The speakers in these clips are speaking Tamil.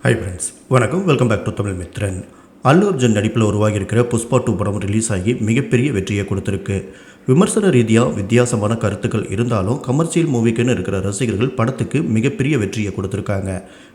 ஹை ஃப்ரெண்ட்ஸ், வணக்கம். Welcome back to Tamil Mithran. Allu Arjun நடிப்பில் உருவாகியிருக்கிற புஷ்பா 2 படம் ரிலீஸ் ஆகி மிகப்பெரிய வெற்றியை கொடுத்துருக்கு. விமர்சன ரீதியாக வித்தியாசமான கருத்துக்கள் இருந்தாலும் கமர்ஷியல் மூவிக்குன்னு இருக்கிற ரசிகர்கள் படத்துக்கு மிகப்பெரிய வெற்றியை கொடுத்துருக்காங்க.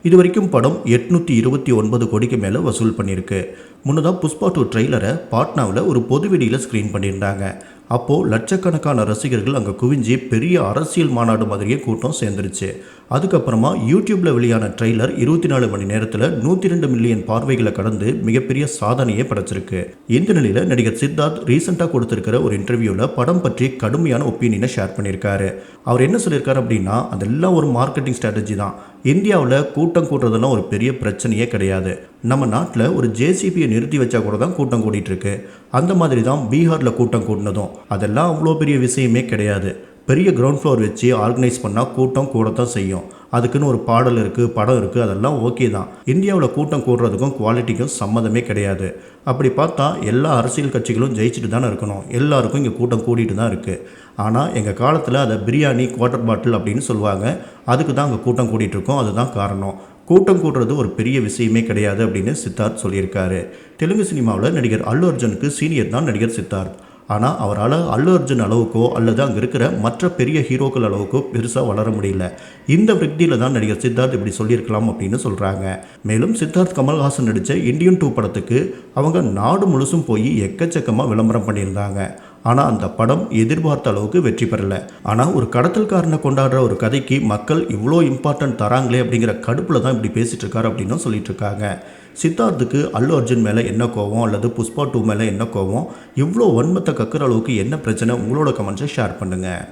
இது வரைக்கும் படம் 829 கோடிக்கு மேலே வசூல் பண்ணியிருக்கு. முன்னதாக புஷ்பா 2 ட்ரெய்லரை பாட்னாவில் ஒரு பொது வெளியில் ஸ்க்ரீன் பண்ணியிருந்தாங்க. அப்போது லட்சக்கணக்கான ரசிகர்கள் அங்கே குவிஞ்சி பெரிய அரசியல் மாநாடு மாதிரியே கூட்டம் சேர்ந்துருச்சு. அதுக்கப்புறமா யூடியூப்பில் வெளியான ட்ரெய்லர் 24 மணி நேரத்தில் 102 மில்லியன் பார்வைகளை கடந்து மிகப்பெரிய சாதனையை படைச்சிருக்கு. இந்த நிலையில் நடிகர் சித்தார்த் ரீசெண்டாக கொடுத்திருக்கிற ஒரு இன்டர்வியூவில் படம் பற்றி கடுமையான ஒப்பீனியனை ஷேர் பண்ணியிருக்காரு. அவர் என்ன சொல்லியிருக்காரு அப்படின்னா, அதெல்லாம் ஒரு மார்க்கெட்டிங் ஸ்ட்ராட்டஜி தான். இந்தியாவில் கூட்டம் கூட்டுறதெல்லாம் ஒரு பெரிய பிரச்சனையே கிடையாது. நம்ம நாட்டில் ஒரு ஜேசிபியை நிறுத்தி வச்சா கூட தான் கூட்டம் கூட்டிகிட்டு இருக்கு. அந்த மாதிரி தான் பீகாரில் கூட்டம் கூட்டினதும். அதெல்லாம் அவ்வளோ பெரிய விஷயமே கிடையாது. பெரிய கிரவுண்ட் ஃப்ளோர் வச்சு ஆர்கனைஸ் பண்ணால் கூட்டம் கூட தான் செய்யும். அதுக்குன்னு ஒரு பாடல் இருக்குது, படம் இருக்குது, அதெல்லாம் ஓகே தான். இந்தியாவில் கூட்டம் கூடுறதுக்கும் குவாலிட்டிக்கும் சம்மந்தமே கிடையாது. அப்படி பார்த்தா எல்லா அரசியல் கட்சிகளும் ஜெயிச்சுட்டு தானே இருக்கணும். எல்லாருக்கும் இங்கே கூட்டம் கூட்டிகிட்டு தான் இருக்குது. ஆனால் எங்கள் காலத்தில் அதை பிரியாணி குவார்ட்டர் பாட்டில் அப்படின்னு சொல்லுவாங்க. அதுக்கு தான் அங்கே கூட்டம் கூட்டிகிட்டு இருக்கோம். அதுதான் காரணம். கூட்டம் கூடுறது ஒரு பெரிய விஷயமே கிடையாது அப்படின்னு சித்தார்த் சொல்லியிருக்காரு. தெலுங்கு சினிமாவில் நடிகர் அல்லு அர்ஜுனுக்கு சீனியர் தான் நடிகர் சித்தார்த். ஆனால் அவரால் அல்லு அர்ஜுன் அளவுக்கோ அல்லது அங்கே இருக்கிற மற்ற பெரிய ஹீரோக்கள் அளவுக்கோ பெருசாக வளர முடியல. இந்த விருத்தியில் தான் நடிகர் சித்தார்த் இப்படி சொல்லியிருக்கலாம் அப்படின்னு சொல்கிறாங்க. மேலும் சித்தார்த் கமல்ஹாசன் நடித்த இந்தியன் 2 படத்துக்கு அவங்க நாடு முழுசும் போய் எக்கச்சக்கமாக விளம்பரம் பண்ணியிருந்தாங்க. ஆனால் அந்த படம் எதிர்பார்த்த அளவுக்கு வெற்றி பெறலை. ஆனால் ஒரு கடத்தல்காரனை கொண்டாடுற ஒரு கதைக்கு மக்கள் இவ்வளோ இம்பார்ட்டன்ட் தராங்களே அப்படிங்கிற கடுப்பில் தான் இப்படி பேசிகிட்டு இருக்காரு அப்படின்னு சொல்லிட்டு இருக்காங்க. சித்தார்த்துக்கு அல்லு அர்ஜுன் மேலே என்ன கோவம் அல்லது புஷ்பா 2 மேலே என்ன கோவம், இவ்வளோ வன்மத்தை கக்குற அளவுக்கு என்ன பிரச்சனை, உங்களோட கமெண்ட்ஸை ஷேர் பண்ணுங்கள்.